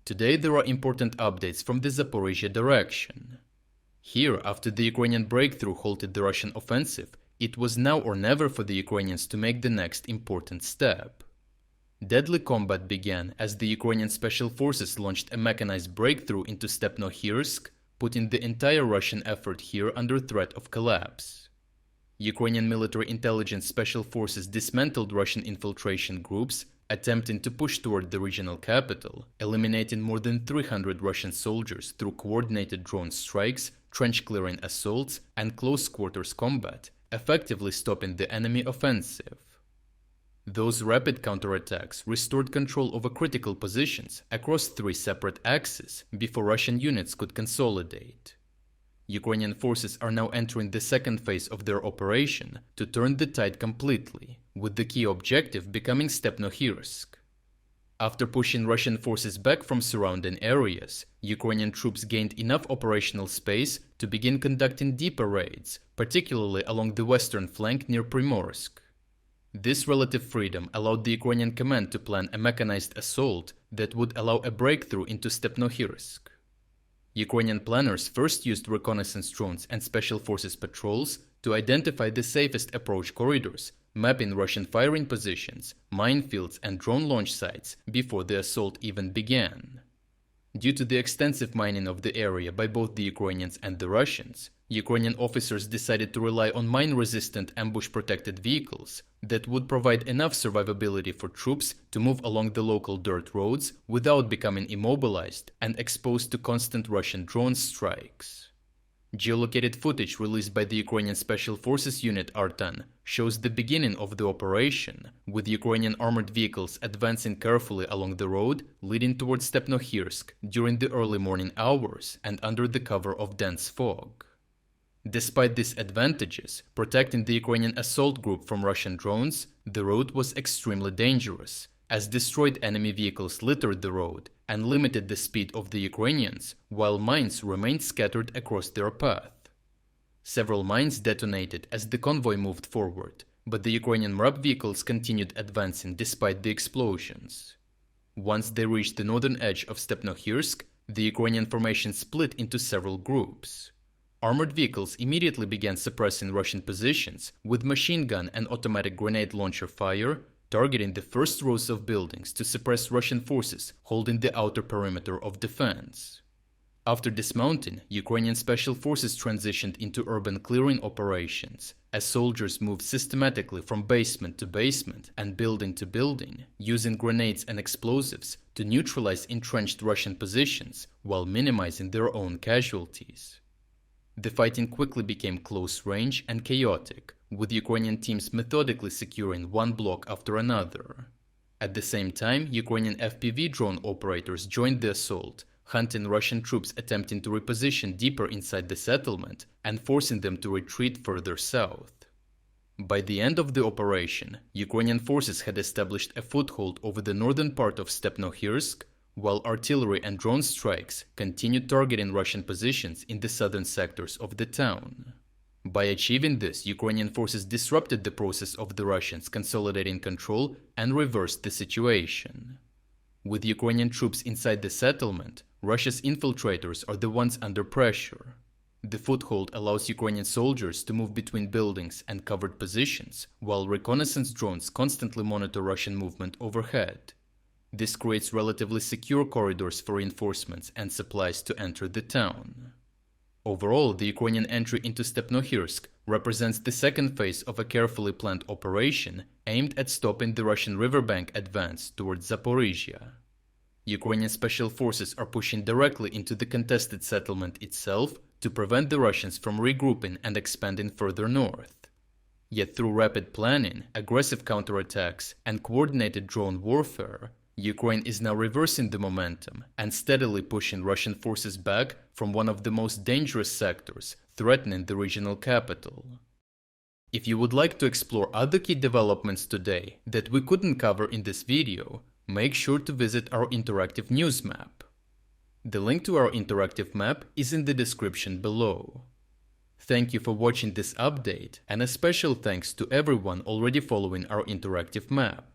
Today there are important updates from the Zaporizhia direction. Here, after the Ukrainian breakthrough halted the Russian offensive, it was now or never for the Ukrainians to make the next important step. Deadly combat began as the Ukrainian special forces launched a mechanized breakthrough into Stepnohirsk, putting the entire Russian effort here under threat of collapse. Ukrainian military intelligence special forces dismantled Russian infiltration groups, attempting to push toward the regional capital, eliminating more than 300 Russian soldiers through coordinated drone strikes, trench-clearing assaults, and close-quarters combat, effectively stopping the enemy offensive. Those rapid counterattacks restored control over critical positions across 3 separate axes before Russian units could consolidate. Ukrainian forces are now entering the second phase of their operation to turn the tide completely, with the key objective becoming Stepnohirsk. After pushing Russian forces back from surrounding areas, Ukrainian troops gained enough operational space to begin conducting deeper raids, particularly along the western flank near Primorsk. This relative freedom allowed the Ukrainian command to plan a mechanized assault that would allow a breakthrough into Stepnohirsk. Ukrainian planners first used reconnaissance drones and special forces patrols to identify the safest approach corridors, mapping Russian firing positions, minefields, and drone launch sites before the assault even began. Due to the extensive mining of the area by both the Ukrainians and the Russians, Ukrainian officers decided to rely on mine-resistant ambush-protected vehicles that would provide enough survivability for troops to move along the local dirt roads without becoming immobilized and exposed to constant Russian drone strikes. Geolocated footage released by the Ukrainian Special Forces unit Artan shows the beginning of the operation, with Ukrainian armored vehicles advancing carefully along the road leading towards Stepnohirsk during the early morning hours and under the cover of dense fog. Despite these advantages, protecting the Ukrainian assault group from Russian drones, the road was extremely dangerous, as destroyed enemy vehicles littered the road and limited the speed of the Ukrainians, while mines remained scattered across their path. Several mines detonated as the convoy moved forward, but the Ukrainian MRAP vehicles continued advancing despite the explosions. Once they reached the northern edge of Stepnohirsk, the Ukrainian formation split into several groups. Armored vehicles immediately began suppressing Russian positions with machine gun and automatic grenade launcher fire, targeting the first rows of buildings to suppress Russian forces holding the outer perimeter of defense. After dismounting, Ukrainian special forces transitioned into urban clearing operations, as soldiers moved systematically from basement to basement and building to building, using grenades and explosives to neutralize entrenched Russian positions while minimizing their own casualties. The fighting quickly became close range and chaotic, with Ukrainian teams methodically securing one block after another. At the same time, Ukrainian FPV drone operators joined the assault, hunting Russian troops attempting to reposition deeper inside the settlement and forcing them to retreat further south. By the end of the operation, Ukrainian forces had established a foothold over the northern part of Stepnohirsk, while artillery and drone strikes continued targeting Russian positions in the southern sectors of the town. By achieving this, Ukrainian forces disrupted the process of the Russians consolidating control and reversed the situation. With Ukrainian troops inside the settlement, Russia's infiltrators are the ones under pressure. The foothold allows Ukrainian soldiers to move between buildings and covered positions, while reconnaissance drones constantly monitor Russian movement overhead. This creates relatively secure corridors for reinforcements and supplies to enter the town. Overall, the Ukrainian entry into Stepnohirsk represents the second phase of a carefully planned operation aimed at stopping the Russian riverbank advance towards Zaporizhia. Ukrainian special forces are pushing directly into the contested settlement itself to prevent the Russians from regrouping and expanding further north. Yet through rapid planning, aggressive counterattacks, and coordinated drone warfare, Ukraine is now reversing the momentum and steadily pushing Russian forces back from one of the most dangerous sectors, threatening the regional capital. If you would like to explore other key developments today that we couldn't cover in this video, make sure to visit our interactive news map. The link to our interactive map is in the description below. Thank you for watching this update, and a special thanks to everyone already following our interactive map.